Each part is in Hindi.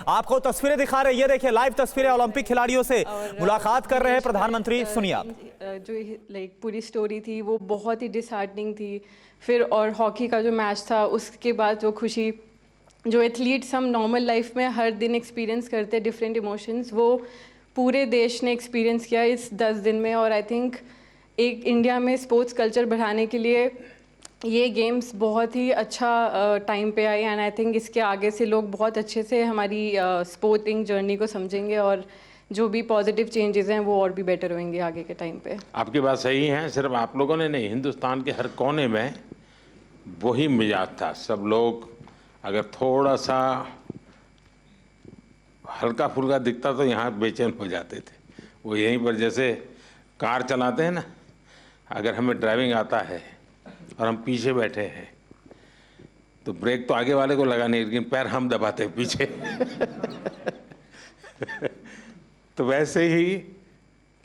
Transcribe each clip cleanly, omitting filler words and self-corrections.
आपको तस्वीरें दिखा रहे हैं, ये देखिए लाइव तस्वीरें ओलंपिक खिलाड़ियों से मुलाकात कर रहे हैं प्रधानमंत्री। सुनिए आप। जो पूरी स्टोरी थी वो बहुत ही डिसहार्टनिंग थी। फिर और हॉकी का जो मैच था उसके बाद जो खुशी जो एथलीट्स हम नॉर्मल लाइफ में हर दिन एक्सपीरियंस करते हैं, डिफरेंट इमोशंस, वो पूरे देश ने एक्सपीरियंस किया इस 10 दिन में। और आई थिंक एक इंडिया में स्पोर्ट्स कल्चर बढ़ाने के लिए ये गेम्स बहुत ही अच्छा टाइम पे आई। एंड आई थिंक इसके आगे से लोग बहुत अच्छे से हमारी स्पोर्टिंग जर्नी को समझेंगे और जो भी पॉजिटिव चेंजेस हैं वो और भी बेटर होंगे आगे के टाइम पे। आपकी बात सही है। सिर्फ आप लोगों ने नहीं, हिंदुस्तान के हर कोने में वही मिजाज था। सब लोग अगर थोड़ा सा हल्का फुल्का दिखता तो यहाँ बेचैन हो जाते थे। वो यहीं पर जैसे कार चलाते हैं ना, अगर हमें ड्राइविंग आता है और हम पीछे बैठे हैं तो ब्रेक तो आगे वाले को लगा नहीं, लेकिन पैर हम दबाते हैं पीछे। तो वैसे ही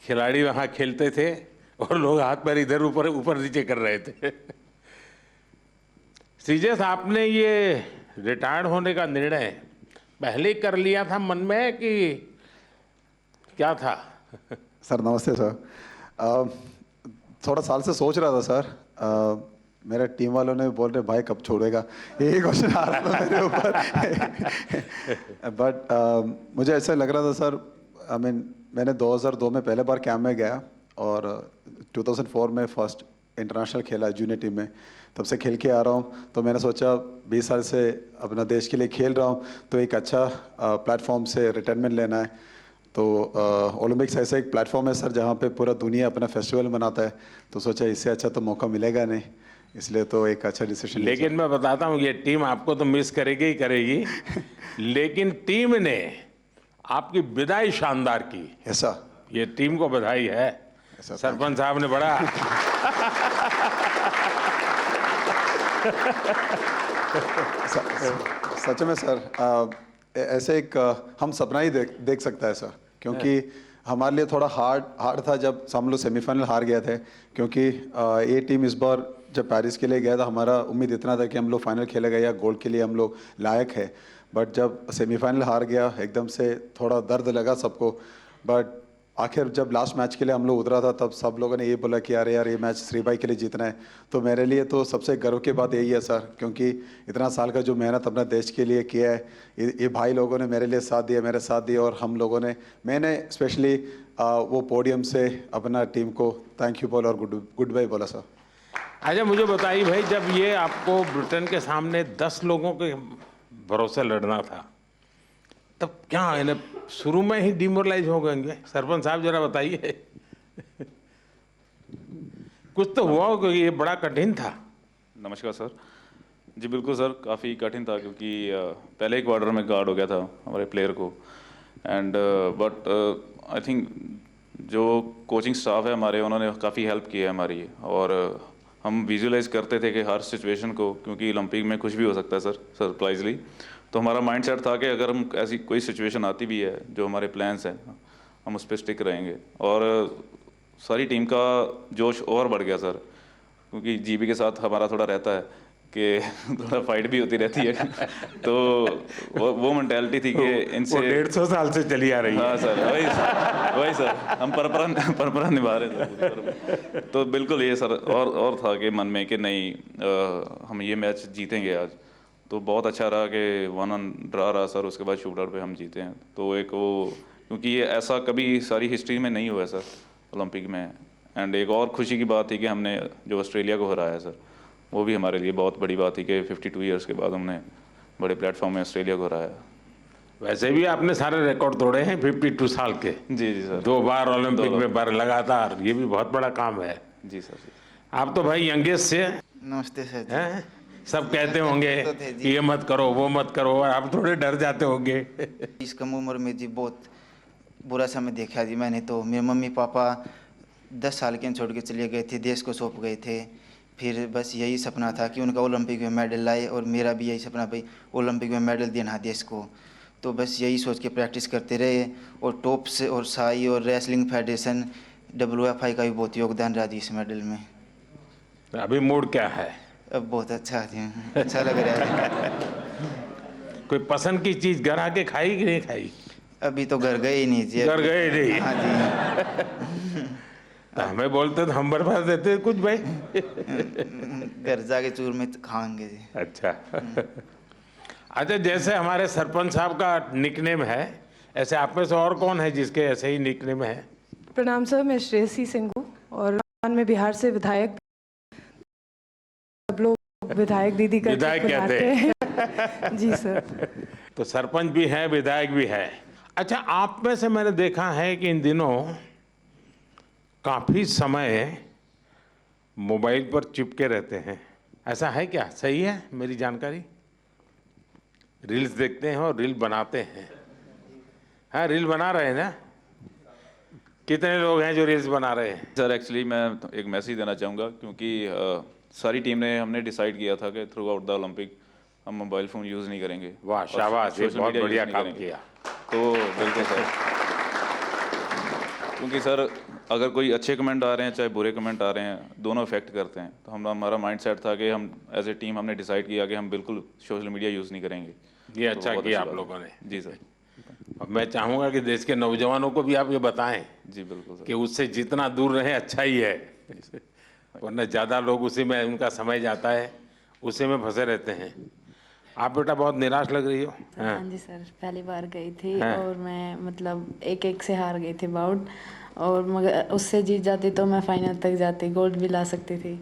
खिलाड़ी वहाँ खेलते थे और लोग हाथ पैर इधर ऊपर ऊपर नीचे कर रहे थे। श्रीजेश, आपने ये रिटायर्ड होने का निर्णय पहले कर लिया था मन में कि क्या था? सर नमस्ते सर। थोड़ा साल से सोच रहा था सर। मेरे टीम वालों ने बोल रहे भाई कब छोड़ेगा, यही क्वेश्चन आ रहा था मेरे ऊपर। बट मुझे ऐसा लग रहा था सर, मैंने 2002 में पहले बार कैंप में गया और 2004 में फर्स्ट इंटरनेशनल खेला जूनियर टीम में, तब से खेल के आ रहा हूँ। तो मैंने सोचा 20 साल से अपना देश के लिए खेल रहा हूँ तो एक अच्छा प्लेटफॉर्म से रिटायरमेंट लेना है। तो ओलंपिक्स ऐसा एक प्लेटफॉर्म है सर जहाँ पे पूरा दुनिया अपना फेस्टिवल मनाता है, तो सोचा इससे अच्छा तो मौका मिलेगा नहीं, इसलिए तो एक अच्छा डिसीजन। लेकिन मैं बताता हूँ ये टीम आपको तो मिस करेगी ही करेगी, लेकिन टीम ने आपकी विदाई शानदार की। ऐसा ये टीम को बधाई है। सरपंच साहब ने बड़ा सच में सर ऐसे एक हम सपना ही देख सकता है सर, क्योंकि हमारे लिए थोड़ा हार्ड था जब हम लोग सेमीफाइनल हार गए थे, क्योंकि ये टीम इस बार जब पेरिस के लिए गया था हमारा उम्मीद इतना था कि हम लोग फाइनल खेलेगा या गोल्ड के लिए हम लोग लायक है। बट जब सेमीफाइनल हार गया एकदम से थोड़ा दर्द लगा सबको। बट आखिर जब लास्ट मैच के लिए हम लोग उतरा था तब सब लोगों ने ये बोला कि यार ये मैच श्री भाई के लिए जीतना है। तो मेरे लिए तो सबसे गर्व की बात यही है सर, क्योंकि इतना साल का जो मेहनत अपना देश के लिए किया है, ये भाई लोगों ने मेरे लिए साथ दिया, मेरे साथ दिया, और हम लोगों ने, मैंने स्पेशली वो पोडियम से अपना टीम को थैंक यू बोला और गुड बाय बोला सर। अच्छा मुझे बताइए भाई, जब ये आपको ब्रिटेन के सामने 10 लोगों के भरोसे लड़ना था तब क्या इन्हें शुरू में ही डिमोरलाइज हो गएंगे? सरपंच साहब जरा बताइए। कुछ तो हुआ होगा, ये बड़ा कठिन था। नमस्कार सर। जी बिल्कुल सर, काफ़ी कठिन था क्योंकि पहले ही क्वार्टर में गार्ड हो गया था हमारे प्लेयर को। एंड बट आई थिंक जो कोचिंग स्टाफ है हमारे, उन्होंने काफ़ी हेल्प की है हमारी। और हम विजुलाइज करते थे कि हर सिचुएशन को, क्योंकि ओलंपिक में कुछ भी हो सकता है सर सरप्राइजली। तो हमारा माइंडसेट था कि अगर हम ऐसी कोई सिचुएशन आती भी है, जो हमारे प्लान्स हैं हम उस पर स्टिक रहेंगे। और सारी टीम का जोश और बढ़ गया सर, क्योंकि जीबी के साथ हमारा थोड़ा रहता है कि थोड़ा फाइट भी होती रहती है। तो वो मेंटालिटी थी कि इनसे 150 साल से चली आ रही है। हाँ सर, वही सर, हम परंपरा निभा रहे थे। तो बिल्कुल ये सर और था कि मन में कि नहीं हम ये मैच जीतेंगे आज। तो बहुत अच्छा रहा कि 1-1 ड्रा रहा सर, उसके बाद शूट आउट पे हम जीते हैं। तो एक वो, क्योंकि ये ऐसा कभी सारी हिस्ट्री में नहीं हुआ है सर ओलंपिक में। एंड एक और खुशी की बात थी कि हमने जो ऑस्ट्रेलिया को हराया सर, वो भी हमारे लिए बहुत बड़ी बात थी कि 52 ईयर्स के बाद हमने बड़े प्लेटफॉर्म में ऑस्ट्रेलिया को हराया। वैसे भी आपने सारे रिकॉर्ड तोड़े हैं 52 साल के। जी जी सर, 2 बार ओलंपिक में बार लगातार, ये भी बहुत बड़ा काम है। जी सर जी। आप तो भाई यंगेस्ट से नमस्ते सर जी। हैं, सब कहते होंगे कि ये मत करो वो मत करो, और आप थोड़े डर जाते होंगे। इस कम उम्र में जी बहुत बुरा समय देखा जी मैंने। तो मेरे मम्मी पापा 10 साल के छोड़ के चले गए थे, देश को सौंप गए थे। फिर बस यही सपना था कि उनका ओलंपिक में मेडल लाए, और मेरा भी यही सपना भाई ओलंपिक में मेडल देना देश को। तो बस यही सोच के प्रैक्टिस करते रहे। और टॉप्स और साई और रेसलिंग फेडरेशन WFI का भी बहुत योगदान रहा जी इस मेडल में। अभी मूड क्या है? अब बहुत अच्छा लग रहा है। कोई पसंद की चीज घर आके खाई कि नहीं खाई? अभी तो घर गए ही नहीं जी। घर गए नहीं? हाँ जी। तो हमें बोलते तो हम बर्बाद देते कुछ भाई। घर जाके चूरमे खाएंगे जी। अच्छा। अच्छा, जैसे हमारे सरपंच साहब का निकनेम है, ऐसे आप में से और कौन है जिसके ऐसे ही निकनेम है? प्रणाम सर, मैं श्रेयसी सिंह हूँ और मैं बिहार से विधायक, सब लोग विधायक दीदी का विधायक कहते हैं। जी सर। तो सरपंच भी है, विधायक भी है। अच्छा, आप में से मैंने देखा है कि इन दिनों काफी समय मोबाइल पर चिपके रहते हैं, ऐसा है क्या? सही है मेरी जानकारी? रील्स देखते हैं और रील बनाते हैं। हाँ, रील बना रहे हैं ना? कितने लोग हैं जो रील्स बना रहे हैं? सर एक्चुअली मैं एक मैसेज देना चाहूँगा, क्योंकि सारी टीम ने हमने डिसाइड किया था कि थ्रू आउट द ओलंपिक हम मोबाइल फ़ोन यूज़ नहीं करेंगे। वाह, और शाबाश, ये सोशल बहुत मीडिया बढ़िया यूज़ नहीं काम करेंगे। किया। तो बिल्कुल सर, क्योंकि सर अगर कोई अच्छे कमेंट आ रहे हैं चाहे बुरे कमेंट आ रहे हैं, दोनों इफेक्ट करते हैं। तो हमारा माइंड सेट था कि हम एज ए टीम हमने डिसाइड किया कि हम बिल्कुल सोशल मीडिया यूज़ नहीं करेंगे। ये तो अच्छा बहुत किया अच्छी आप बात लोगों है। ने। जी सर। और मैं चाहूंगा कि देश के नौजवानों को भी आप ये बताएं जी बिल्कुल सर। कि उससे जितना दूर रहे अच्छा ही है, वरना ज़्यादा लोग उसी में उनका समय जाता है, उसी में फंसे रहते हैं। आप बेटा बहुत निराश लग रही हो। हाँ जी सर, पहली बार गई थी हाँ। और मैं मतलब एक से हार गई थी बाउट, और मगर उससे जीत जाती तो मैं फाइनल तक जाती, गोल्ड भी ला सकती थी,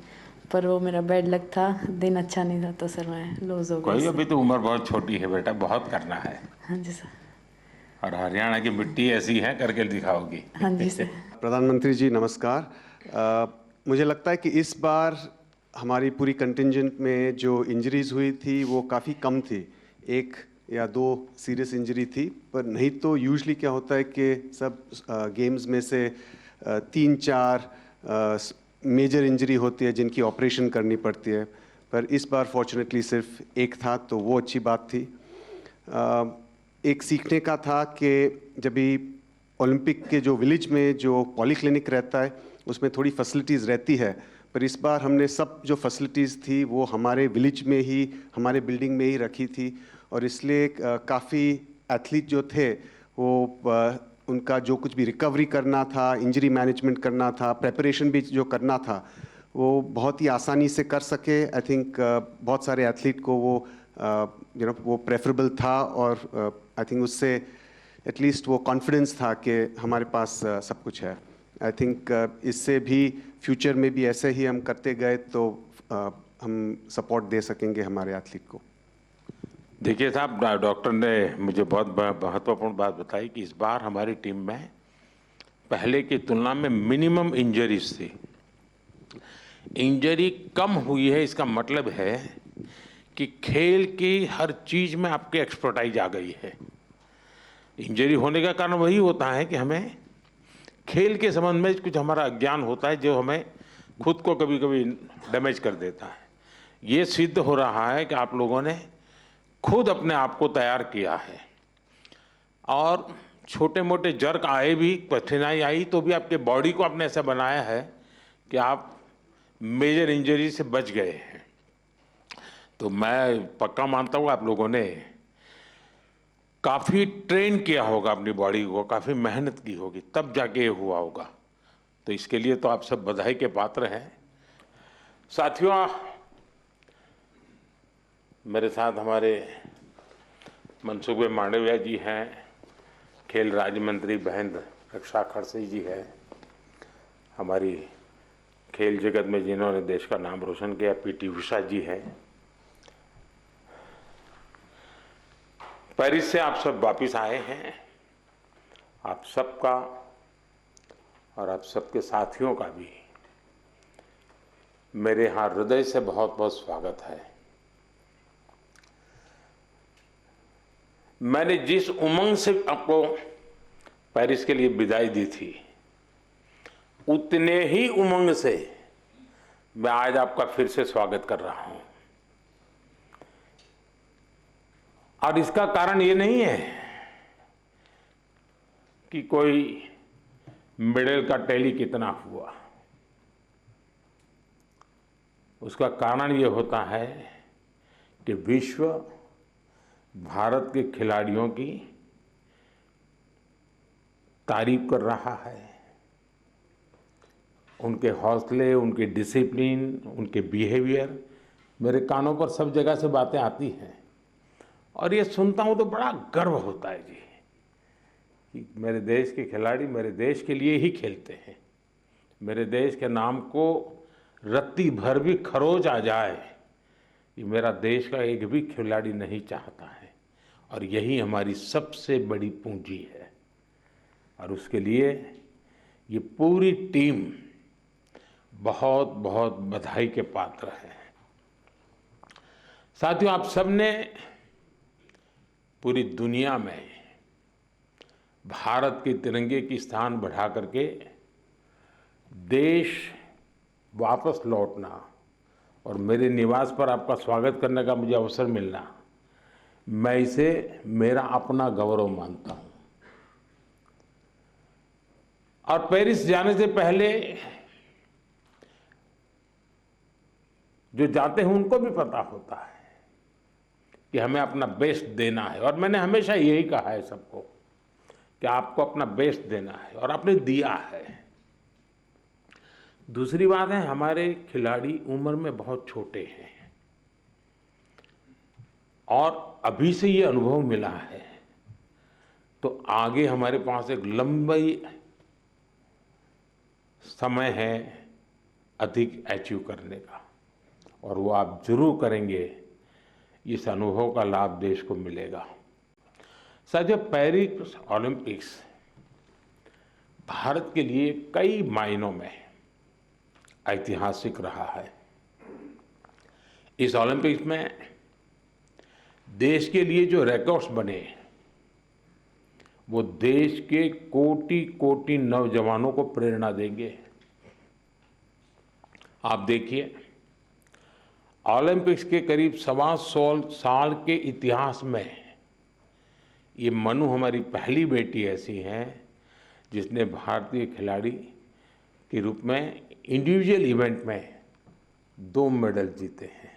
पर वो मेरा बैड लक था, दिन अच्छा नहीं था, तो सर मैं लूज हो कोई, गई। अभी तो उम्र बहुत छोटी है बेटा, बहुत करना है। हाँ जी सर। और हरियाणा की मिट्टी ऐसी है, करके दिखाओगी। हाँ जी सर। प्रधानमंत्री जी नमस्कार। मुझे लगता है कि इस बार हमारी पूरी कंटिंजेंट में जो इंजरीज हुई थी वो काफ़ी कम थी, 1 या 2 सीरियस इंजरी थी, पर नहीं तो यूजुअली क्या होता है कि सब गेम्स में से 3-4 मेजर इंजरी होती है जिनकी ऑपरेशन करनी पड़ती है, पर इस बार फॉर्चुनेटली सिर्फ 1 था, तो वो अच्छी बात थी। एक सीखने का था कि जब भी ओलंपिक के जो विलेज में जो पॉलीक्लिनिक रहता है उसमें थोड़ी फैसिलिटीज़ रहती है, पर इस बार हमने सब जो फैसिलिटीज़ थी वो हमारे विलेज में ही, हमारे बिल्डिंग में ही रखी थी, और इसलिए काफ़ी एथलीट जो थे वो उनका जो कुछ भी रिकवरी करना था, इंजरी मैनेजमेंट करना था, प्रेपरेशन भी जो करना था, वो बहुत ही आसानी से कर सके। आई थिंक बहुत सारे एथलीट को वो वो प्रेफरेबल था, और आई थिंक उससे एटलीस्ट वो कॉन्फिडेंस था कि हमारे पास सब कुछ है। आई थिंक इससे भी फ्यूचर में भी ऐसे ही हम करते गए तो हम सपोर्ट दे सकेंगे हमारे एथलीट को। देखिए साहब, डॉक्टर ने मुझे बहुत महत्वपूर्ण बात बताई कि इस बार हमारी टीम में पहले की तुलना में मिनिमम इंजरीज थी। इंजरी कम हुई है, इसका मतलब है कि खेल की हर चीज में आपकी एक्सपर्टाइज आ गई है। इंजरी होने का कारण वही होता है कि हमें खेल के संबंध में कुछ हमारा अज्ञान होता है जो हमें खुद को कभी कभी डैमेज कर देता है। ये सिद्ध हो रहा है कि आप लोगों ने खुद अपने आप को तैयार किया है, और छोटे मोटे जर्क आए भी, कठिनाई आई तो भी आपके बॉडी को आपने ऐसा बनाया है कि आप मेजर इंजरी से बच गए हैं। तो मैं पक्का मानता हूँ आप लोगों ने काफ़ी ट्रेन किया होगा अपनी बॉडी को, काफ़ी मेहनत की होगी, तब जाके ये हुआ होगा। तो इसके लिए तो आप सब बधाई के पात्र हैं। साथियों, मेरे साथ हमारे मनसुख मांडविया जी हैं, खेल राज्य मंत्री बहन रक्षा खड़से जी है, हमारी खेल जगत में जिन्होंने देश का नाम रोशन किया पीटी उषा जी है। पेरिस से आप सब वापिस आए हैं। आप सबका और आप सबके साथियों का भी मेरे यहाँ हृदय से बहुत बहुत स्वागत है। मैंने जिस उमंग से आपको पेरिस के लिए विदाई दी थी, उतने ही उमंग से मैं आज आपका फिर से स्वागत कर रहा हूं। और इसका कारण ये नहीं है कि कोई मेडल का टैली कितना हुआ, उसका कारण ये होता है कि विश्व भारत के खिलाड़ियों की तारीफ कर रहा है। उनके हौसले, उनके डिसिप्लिन, उनके बिहेवियर, मेरे कानों पर सब जगह से बातें आती हैं और ये सुनता हूँ तो बड़ा गर्व होता है जी कि मेरे देश के खिलाड़ी मेरे देश के लिए ही खेलते हैं। मेरे देश के नाम को रत्ती भर भी खरोच आ जाए, ये मेरा देश का एक भी खिलाड़ी नहीं चाहता है और यही हमारी सबसे बड़ी पूंजी है और उसके लिए ये पूरी टीम बहुत बहुत बधाई के पात्र है। साथियों, आप सबने पूरी दुनिया में भारत के तिरंगे की स्थान बढ़ा करके देश वापस लौटना और मेरे निवास पर आपका स्वागत करने का मुझे अवसर मिलना, मैं इसे मेरा अपना गौरव मानता हूं। और पेरिस जाने से पहले जो जाते हैं उनको भी पता होता है कि हमें अपना बेस्ट देना है और मैंने हमेशा यही कहा है सबको कि आपको अपना बेस्ट देना है और आपने दिया है। दूसरी बात है, हमारे खिलाड़ी उम्र में बहुत छोटे हैं और अभी से ये अनुभव मिला है तो आगे हमारे पास एक लंबी समय है अधिक अचीव करने का और वो आप जरूर करेंगे। इस अनुभव का लाभ देश को मिलेगा। साथियों, पेरिस ओलंपिक्स भारत के लिए कई मायनों में ऐतिहासिक रहा है। इस ओलंपिक्स में देश के लिए जो रिकॉर्ड्स बने वो देश के कोटि कोटि नौजवानों को प्रेरणा देंगे। आप देखिए, ओलंपिक्स के करीब 125 साल के इतिहास में ये मनु हमारी पहली बेटी ऐसी हैं जिसने भारतीय खिलाड़ी के रूप में इंडिविजुअल इवेंट में 2 मेडल जीते हैं।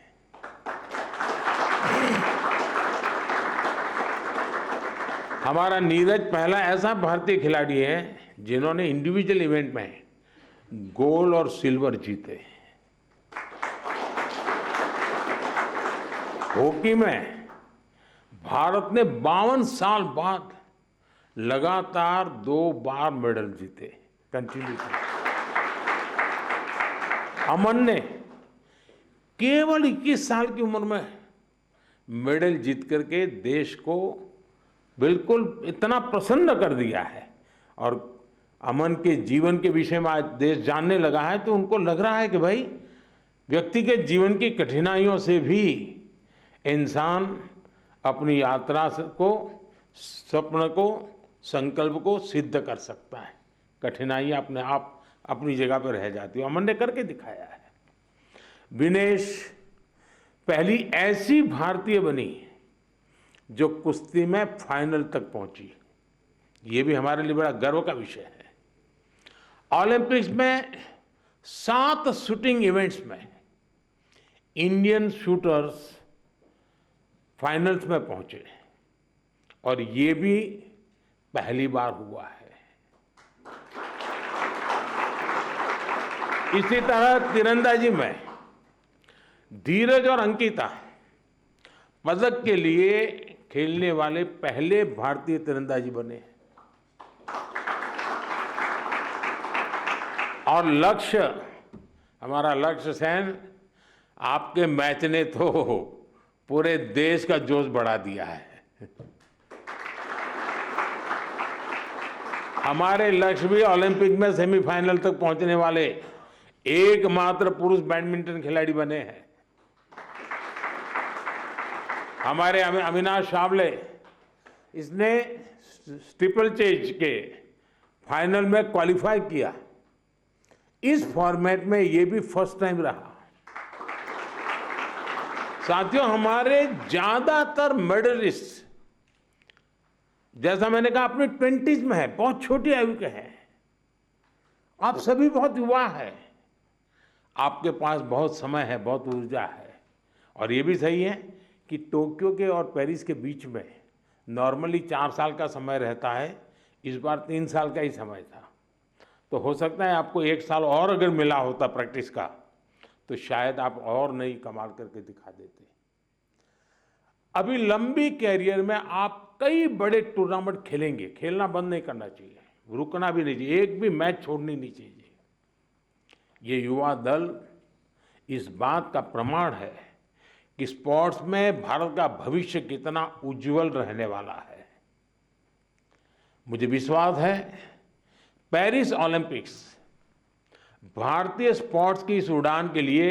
हमारा नीरज पहला ऐसा भारतीय खिलाड़ी है जिन्होंने इंडिविजुअल इवेंट में गोल्ड और सिल्वर जीते। हॉकी में भारत ने 52 साल बाद लगातार 2 बार मेडल जीते कंटिन्यू। अमन ने केवल 21 साल की उम्र में मेडल जीत करके देश को बिल्कुल इतना प्रसन्न कर दिया है और अमन के जीवन के विषय में आज देश जानने लगा है तो उनको लग रहा है कि भाई व्यक्ति के जीवन की कठिनाइयों से भी इंसान अपनी यात्रा को, स्वप्न को, संकल्प को सिद्ध कर सकता है। कठिनाइयां अपने आप अपनी जगह पर रह जाती है। अमन ने करके दिखाया है। विनेश पहली ऐसी भारतीय बनी जो कुश्ती में फाइनल तक पहुंची। ये भी हमारे लिए बड़ा गर्व का विषय है। ओलंपिक्स में 7 शूटिंग इवेंट्स में इंडियन शूटर्स फाइनल्स में पहुंचे और ये भी पहली बार हुआ है। इसी तरह तीरंदाजी में धीरज और अंकिता पदक के लिए खेलने वाले पहले भारतीय तीरंदाजी बने और लक्ष्य, हमारा लक्ष्य सेन, आपके मैच ने तो पूरे देश का जोश बढ़ा दिया है। हमारे लक्ष्य भी ओलंपिक में सेमीफाइनल तक पहुंचने वाले एकमात्र पुरुष बैडमिंटन खिलाड़ी बने हैं। हमारे अविनाश सावले, इसने ट्रिपल चेज के फाइनल में क्वालिफाई किया। इस फॉर्मेट में ये भी फर्स्ट टाइम रहा। साथियों, हमारे ज्यादातर मेडलिस्ट, जैसा मैंने कहा, अपनी 20s में है, बहुत छोटी आयु के हैं। आप सभी बहुत युवा है, आपके पास बहुत समय है, बहुत ऊर्जा है और ये भी सही है कि टोक्यो के और पेरिस के बीच में नॉर्मली 4 साल का समय रहता है, इस बार 3 साल का ही समय था। तो हो सकता है आपको 1 साल और अगर मिला होता प्रैक्टिस का तो शायद आप और नई कमाल करके दिखा देते। अभी लंबी कैरियर में आप कई बड़े टूर्नामेंट खेलेंगे, खेलना बंद नहीं करना चाहिए, रुकना भी नहीं चाहिए, एक भी मैच छोड़नी नहीं चाहिए। ये युवा दल इस बात का प्रमाण है कि स्पोर्ट्स में भारत का भविष्य कितना उज्जवल रहने वाला है। मुझे विश्वास है पेरिस ओलंपिक्स भारतीय स्पोर्ट्स की इस उड़ान के लिए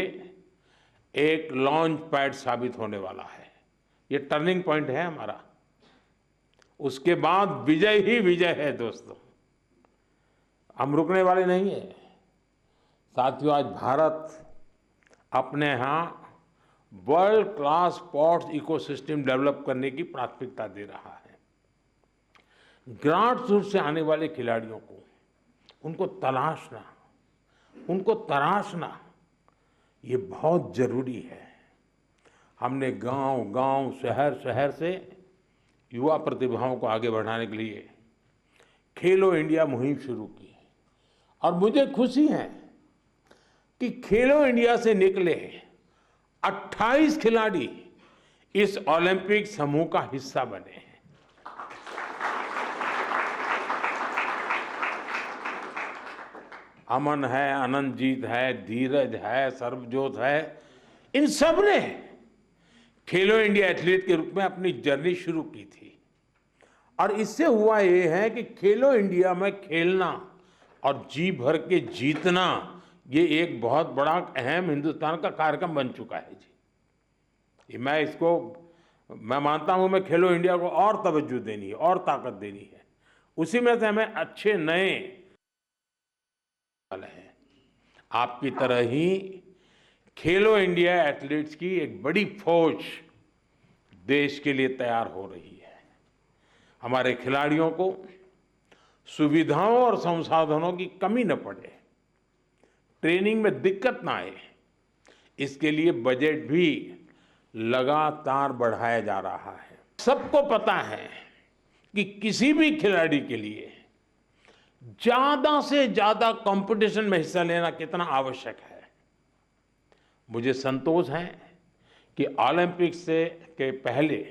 एक लॉन्च पैड साबित होने वाला है। ये टर्निंग पॉइंट है हमारा। उसके बाद विजय ही विजय है दोस्तों, हम रुकने वाले नहीं है। साथियों, आज भारत अपने यहाँ world class sports ecosystem develop करने की प्राथमिकता दे रहा है। ग्रासरूट से आने वाले खिलाड़ियों को उनको तराशना ये बहुत जरूरी है। हमने गांव-गांव, शहर-शहर से युवा प्रतिभाओं को आगे बढ़ाने के लिए खेलो इंडिया मुहिम शुरू की और मुझे खुशी है कि खेलो इंडिया से निकले 28 खिलाड़ी इस ओलंपिक समूह का हिस्सा बने हैं। अमन है, अनंतजीत है, धीरज है, सर्वजोत है, इन सब ने खेलो इंडिया एथलीट के रूप में अपनी जर्नी शुरू की थी। और इससे हुआ ये है कि खेलो इंडिया में खेलना और जी भर के जीतना ये एक बहुत बड़ा अहम हिंदुस्तान का कार्यक्रम बन चुका है जी। मैं मानता हूं मैं खेलो इंडिया को और तवज्जो देनी है और ताकत देनी है। उसी में से हमें अच्छे नए हैं। आपकी तरह ही खेलो इंडिया एथलीट्स की एक बड़ी फौज देश के लिए तैयार हो रही है। हमारे खिलाड़ियों को सुविधाओं और संसाधनों की कमी न पड़े, ट्रेनिंग में दिक्कत ना आए, इसके लिए बजट भी लगातार बढ़ाया जा रहा है। सबको पता है कि किसी भी खिलाड़ी के लिए ज्यादा से ज्यादा कंपटीशन में हिस्सा लेना कितना आवश्यक है। मुझे संतोष है कि ओलंपिक्स के पहले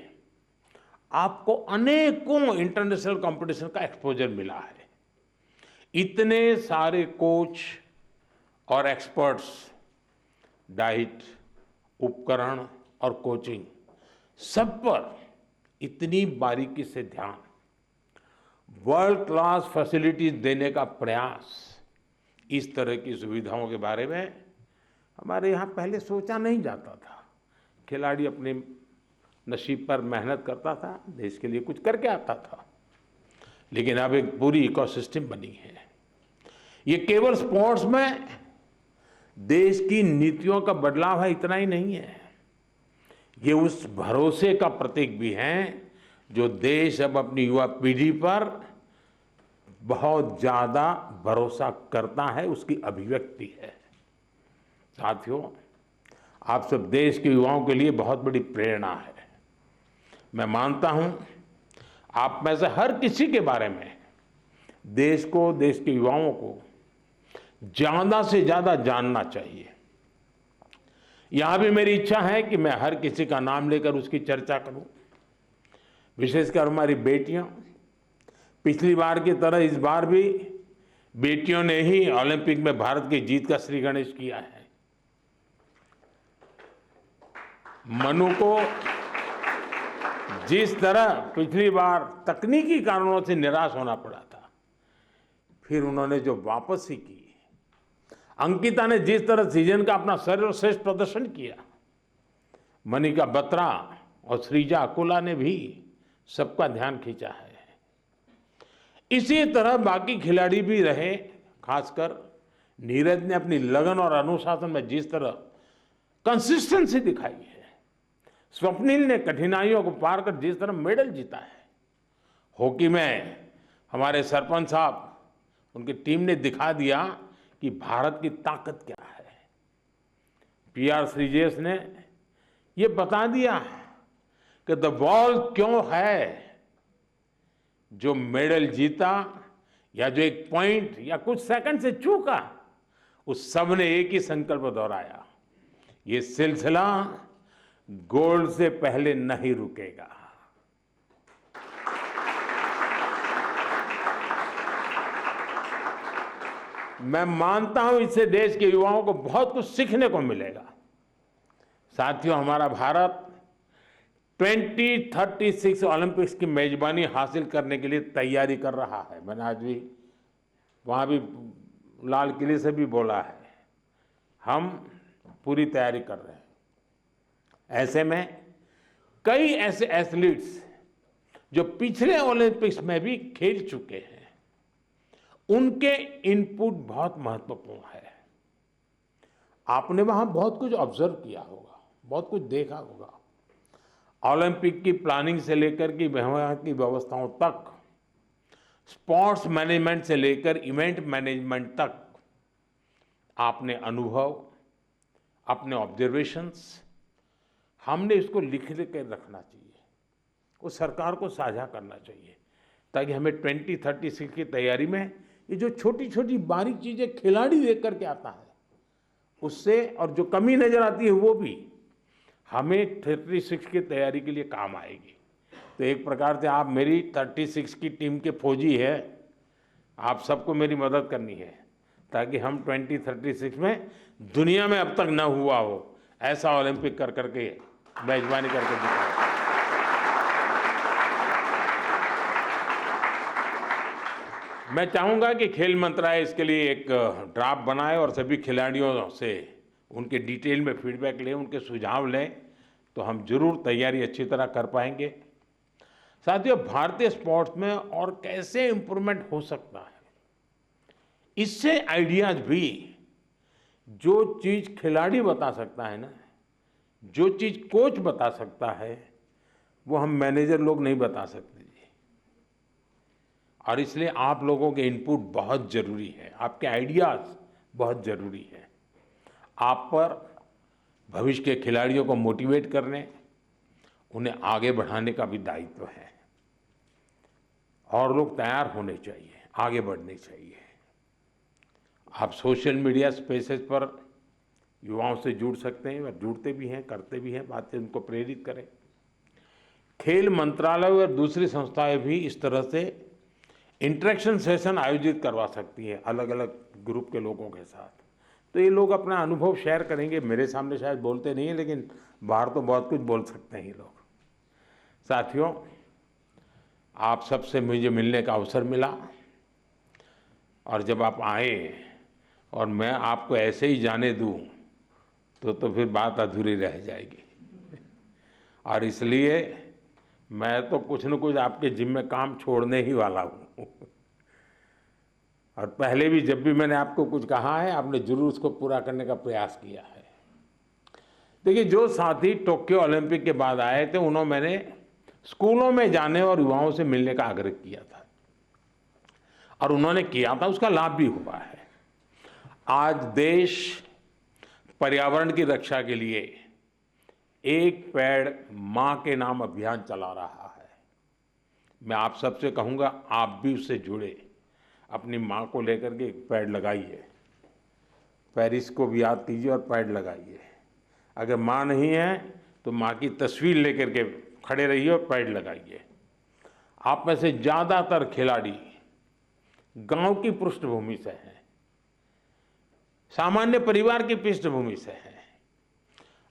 आपको अनेकों इंटरनेशनल कंपटीशन का एक्सपोजर मिला है। इतने सारे कोच और एक्सपर्ट्स, डाइट, उपकरण और कोचिंग, सब पर इतनी बारीकी से ध्यान, वर्ल्ड क्लास फैसिलिटीज देने का प्रयास, इस तरह की सुविधाओं के बारे में हमारे यहाँ पहले सोचा नहीं जाता था। खिलाड़ी अपने नसीब पर मेहनत करता था, देश के लिए कुछ करके आता था, लेकिन अब एक पूरी इकोसिस्टम बनी है। ये केवल स्पोर्ट्स में देश की नीतियों का बदलाव है, इतना ही नहीं है, ये उस भरोसे का प्रतीक भी है जो देश अब अपनी युवा पीढ़ी पर बहुत ज्यादा भरोसा करता है, उसकी अभिव्यक्ति है। साथियों, आप सब देश के युवाओं के लिए बहुत बड़ी प्रेरणा है। मैं मानता हूं आप में से हर किसी के बारे में देश को, देश के युवाओं को ज्यादा से ज्यादा जानना चाहिए। यहां भी मेरी इच्छा है कि मैं हर किसी का नाम लेकर उसकी चर्चा करूं, विशेषकर हमारी बेटियां। पिछली बार की तरह इस बार भी बेटियों ने ही ओलंपिक में भारत की जीत का श्री गणेश किया है। मनु को जिस तरह पिछली बार तकनीकी कारणों से निराश होना पड़ा था, फिर उन्होंने जो वापसी की, अंकिता ने जिस तरह सीजन का अपना सर्वश्रेष्ठ प्रदर्शन किया, मनिका बत्रा और श्रीजा अकुला ने भी सबका ध्यान खींचा है। इसी तरह बाकी खिलाड़ी भी रहे, खासकर नीरज ने अपनी लगन और अनुशासन में जिस तरह कंसिस्टेंसी दिखाई है, स्वप्निल ने कठिनाइयों को पार कर जिस तरह मेडल जीता है, हॉकी में हमारे सरपंच साहब, उनकी टीम ने दिखा दिया कि भारत की ताकत क्या है। पीआर श्रीजेश ने ये बता दिया कि द बॉल क्यों है, जो मेडल जीता या जो एक पॉइंट या कुछ सेकंड से चूका, उस सब ने एक ही संकल्प दोहराया, ये सिलसिला गोल्ड से पहले नहीं रुकेगा। मैं मानता हूं इससे देश के युवाओं को बहुत कुछ सीखने को मिलेगा। साथियों, हमारा भारत 2036 ओलंपिक्स की मेजबानी हासिल करने के लिए तैयारी कर रहा है। मैंने आज भी वहां भी लाल किले से भी बोला है, हम पूरी तैयारी कर रहे हैं। ऐसे में कई ऐसे एथलीट्स जो पिछले ओलंपिक्स में भी खेल चुके हैं, उनके इनपुट बहुत महत्वपूर्ण है। आपने वहां बहुत कुछ ऑब्जर्व किया होगा, बहुत कुछ देखा होगा। ओलंपिक की प्लानिंग से लेकर के वहां की व्यवस्थाओं तक, स्पोर्ट्स मैनेजमेंट से लेकर इवेंट मैनेजमेंट तक, आपने अनुभव, अपने ऑब्जर्वेशंस, हमने इसको लिख कर रखना चाहिए, वो सरकार को साझा करना चाहिए, ताकि हमें 2036 की तैयारी में ये जो छोटी छोटी बारीक चीजें खिलाड़ी देख करके आता है, उससे और जो कमी नजर आती है वो भी हमें 36 की तैयारी के लिए काम आएगी। तो एक प्रकार से आप मेरी 36 की टीम के फौजी है, आप सबको मेरी मदद करनी है, ताकि हम 2036 में दुनिया में अब तक न हुआ हो ऐसा ओलंपिक कर करके मेजबानी करके दिखाएं। मैं चाहूंगा कि खेल मंत्रालय इसके लिए एक ड्राफ्ट बनाए और सभी खिलाड़ियों से उनके डिटेल में फीडबैक लें, उनके सुझाव लें, तो हम जरूर तैयारी अच्छी तरह कर पाएंगे। साथियों, भारतीय स्पोर्ट्स में और कैसे इम्प्रूवमेंट हो सकता है, इससे आइडियाज भी, जो चीज खिलाड़ी बता सकता है ना, जो चीज कोच बता सकता है, वो हम मैनेजर लोग नहीं बता सकते जी। और इसलिए आप लोगों के इनपुट बहुत जरूरी है, आपके आइडियाज बहुत जरूरी है। आप पर भविष्य के खिलाड़ियों को मोटिवेट करने, उन्हें आगे बढ़ाने का भी दायित्व है, और लोग तैयार होने चाहिए, आगे बढ़ने चाहिए। आप सोशल मीडिया स्पेसेस पर युवाओं से जुड़ सकते हैं, और जुड़ते भी हैं, करते भी हैं बातें, उनको प्रेरित करें। खेल मंत्रालय और दूसरी संस्थाएं भी इस तरह से इंटरेक्शन सेशन आयोजित करवा सकती है अलग अलग ग्रुप के लोगों के साथ। तो ये लोग अपना अनुभव शेयर करेंगे, मेरे सामने शायद बोलते नहीं हैं, लेकिन बाहर तो बहुत कुछ बोल सकते हैं ये लोग। साथियों, आप सबसे मुझे मिलने का अवसर मिला, और जब आप आए और मैं आपको ऐसे ही जाने दूं तो फिर बात अधूरी रह जाएगी। और इसलिए मैं तो कुछ न कुछ आपके जिम्मे काम छोड़ने ही वाला हूँ। और पहले भी जब भी मैंने आपको कुछ कहा है, आपने जरूर उसको पूरा करने का प्रयास किया है। देखिए, जो साथी टोक्यो ओलंपिक के बाद आए थे, उन्होंने मैंने स्कूलों में जाने और युवाओं से मिलने का आग्रह किया था, और उन्होंने किया था, उसका लाभ भी हुआ है। आज देश पर्यावरण की रक्षा के लिए एक पेड़ मां के नाम अभियान चला रहा है। मैं आप सबसे कहूंगा, आप भी उससे जुड़े, अपनी मां को लेकर के एक पेड़ लगाइए, पेरिस को भी याद कीजिए और पेड़ लगाइए। अगर मां नहीं है तो मां की तस्वीर लेकर के खड़े रहिए और पेड़ लगाइए। आप में से ज्यादातर खिलाड़ी गांव की पृष्ठभूमि से हैं, सामान्य परिवार की पृष्ठभूमि से हैं।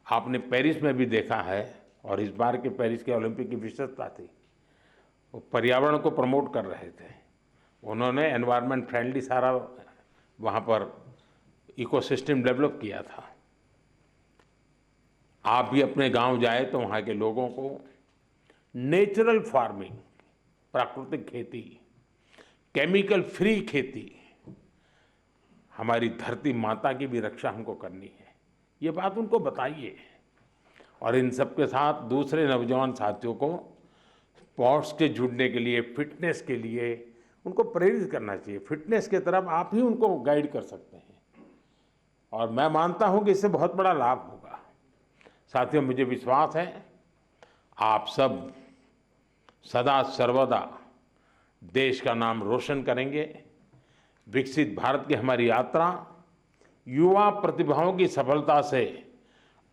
आपने पेरिस में भी देखा है, और इस बार के पेरिस के ओलंपिक की विशेषता थी, वो पर्यावरण को प्रमोट कर रहे थे। उन्होंने एनवायरनमेंट फ्रेंडली सारा वहाँ पर इकोसिस्टम डेवलप किया था। आप भी अपने गांव जाए तो वहाँ के लोगों को नेचुरल फार्मिंग, प्राकृतिक खेती, केमिकल फ्री खेती, हमारी धरती माता की भी रक्षा हमको करनी है, ये बात उनको बताइए। और इन सब के साथ दूसरे नौजवान साथियों को स्पोर्ट्स के जुड़ने के लिए, फिटनेस के लिए उनको प्रेरित करना चाहिए। फिटनेस की तरफ आप ही उनको गाइड कर सकते हैं, और मैं मानता हूं कि इससे बहुत बड़ा लाभ होगा। साथियों, मुझे विश्वास है आप सब सदा सर्वदा देश का नाम रोशन करेंगे। विकसित भारत की हमारी यात्रा युवा प्रतिभाओं की सफलता से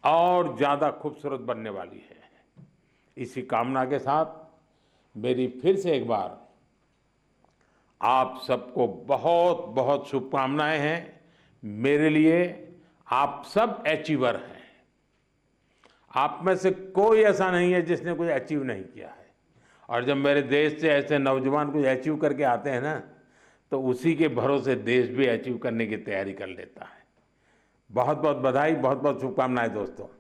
और ज़्यादा खूबसूरत बनने वाली है। इसी कामना के साथ मेरी फिर से एक बार आप सबको बहुत बहुत शुभकामनाएं हैं। मेरे लिए आप सब अचीवर हैं। आप में से कोई ऐसा नहीं है जिसने कुछ अचीव नहीं किया है। और जब मेरे देश से ऐसे नौजवान कुछ अचीव करके आते हैं ना, तो उसी के भरोसे देश भी अचीव करने की तैयारी कर लेता है। बहुत बहुत बधाई, बहुत बहुत शुभकामनाएं दोस्तों।